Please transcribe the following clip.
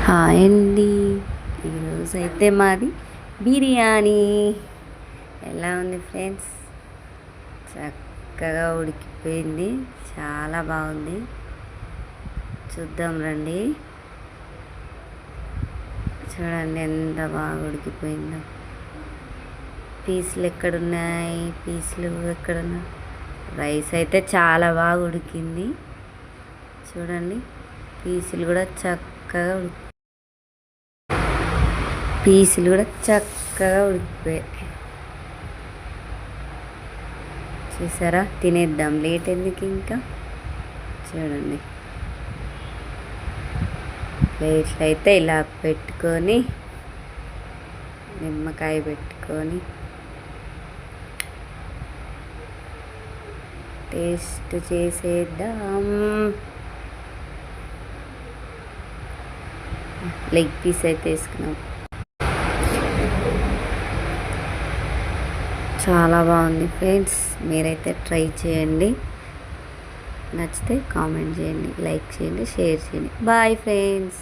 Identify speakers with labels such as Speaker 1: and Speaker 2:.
Speaker 1: Hi అండి. ఈరోజు అయితే మాది బిర్యానీ. ఎలా ఉంది ఫ్రెండ్స్? చక్కగా ఉడికిపోయింది, చాలా బాగుంది. చూద్దాం రండి. చూడండి ఎంత బాగా ఉడికిపోయిందో. పీసులు ఎక్కడున్నాయి? పీసులు ఎక్కడున్నాయి? రైస్ అయితే చాలా బాగా ఉడికింది. చూడండి, పీసులు కూడా చక్కగా ఉడికిపోయాయి. చూసారా? తినేద్దాం, లేట్ ఎందుకు ఇంకా. చూడండి, ప్లేట్లు అయితే ఇలా పెట్టుకొని నిమ్మకాయ పెట్టుకొని టేస్ట్ చేసేద్దాం. లెగ్ పీస్ అయితే వేసుకున్నాం. చాలా బాగుంది ఫ్రెండ్స్. మీరైతే ట్రై చేయండి. నచ్చితే కామెంట్ చేయండి, లైక్ చేయండి, షేర్ చేయండి. Bye friends.